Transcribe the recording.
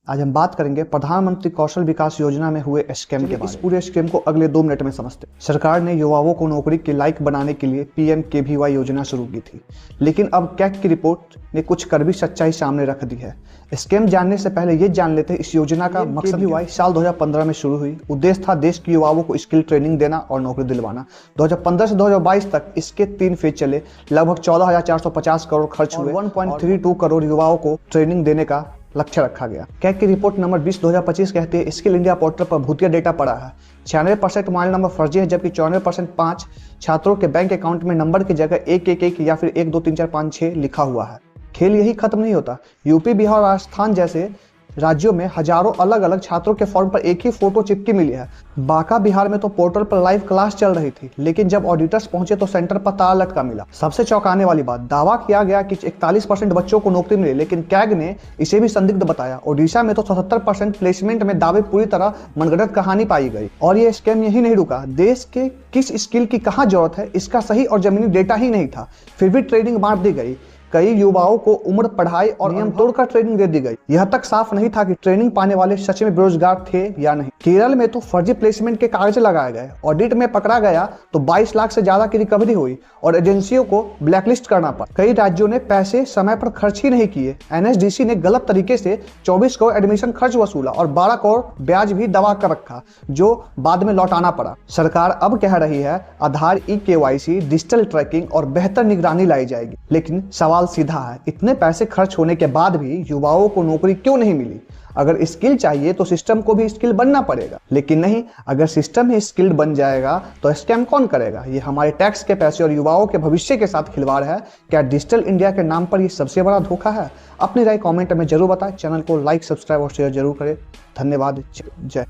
आज हम बात करेंगे प्रधानमंत्री कौशल विकास योजना में हुए स्कैम के बारे में। इस पूरे स्कैम को अगले 2 मिनट में समझते हैं। सरकार ने युवाओं को नौकरी के लायक बनाने के लिए PMKVY योजना शुरू की थी, लेकिन अब कैग की रिपोर्ट ने कुछ कड़वी सच्चाई सामने रख दी है। स्कैम जानने से पहले ये जान लेते हैं इस योजना का मकसद। PMKVY साल 2015 में शुरू हुई। उद्देश्य था देश के युवाओं को स्किल ट्रेनिंग देना और नौकरी दिलवाना। 2015 से 2022 तक इसके 3 फेज चले। लगभग 14,450 करोड़ खर्च हुए। 1.32 करोड़ युवाओं को ट्रेनिंग देने का लक्ष्य रखा गया। कैग की रिपोर्ट नंबर 20/2025 कहती है स्किल इंडिया पोर्टल पर भूतिया डेटा पड़ा है। 96% मोबाइल नंबर फर्जी है, जबकि 94% 5 छात्रों के बैंक अकाउंट में नंबर की जगह 111 या फिर 1 2 3 4 5 6 लिखा हुआ है। खेल यही खत्म नहीं होता। यूपी, बिहार और राजस्थान जैसे राज्यों में हजारों अलग अलग छात्रों के फॉर्म पर एक ही फोटो चिपकी मिली है। बांका बिहार में तो पोर्टल पर लाइव क्लास चल रही थी, लेकिन जब ऑडिटर्स पहुंचे तो सेंटर पर ताला लटका मिला। सबसे चौंकाने वाली बात, दावा किया गया कि 41% बच्चों को नौकरी मिली, लेकिन कैग ने इसे भी संदिग्ध बताया। ओडिशा में तो 77% प्लेसमेंट में दावे पूरी तरह मनगढ़ंत कहानी पाई गई। और ये स्कैम यही नहीं रुका। देश के किस स्किल की कहाँ जरूरत है, इसका सही और जमीनी डेटा ही नहीं था, फिर भी ट्रेनिंग बांट दी गई। कई युवाओं को उम्र, पढ़ाई और नियम तोड़कर ट्रेनिंग दे दी गई। यह तक साफ नहीं था कि ट्रेनिंग पाने वाले सच में बेरोजगार थे या नहीं। केरल में तो फर्जी प्लेसमेंट के कागज लगाए गए। ऑडिट में पकड़ा गया तो 22 लाख से ज्यादा की रिकवरी हुई और एजेंसियों को ब्लैकलिस्ट करना पड़ा। कई राज्यों ने पैसे समय पर खर्च ही नहीं किए। NSDC ने गलत तरीके से 24 करोड़ एडमिशन खर्च वसूला और 12 करोड़ ब्याज भी दबा कर रखा, जो बाद में लौटाना पड़ा। सरकार अब कह रही है आधार, eKYC, डिजिटल ट्रैकिंग और बेहतर निगरानी लाई जाएगी। लेकिन सवाल सीधा है, इतने पैसे खर्च होने के बाद भी युवाओं को नौकरी क्यों नहीं मिली? अगर स्किल चाहिए तो सिस्टम को भी स्किल बनना पड़ेगा, लेकिन नहीं, अगर सिस्टम ही स्किल्ड बन जाएगा तो स्कैम कौन करेगा? ये हमारे टैक्स के पैसे और युवाओं के भविष्य के साथ खिलवाड़ है। क्या डिजिटल इंडिया के नाम पर ये सबसे बड़ा धोखा है? अपनी राय कमेंट में जरूर बताएं। चैनल को लाइक, सब्सक्राइब और शेयर जरूर करें। धन्यवाद। जय।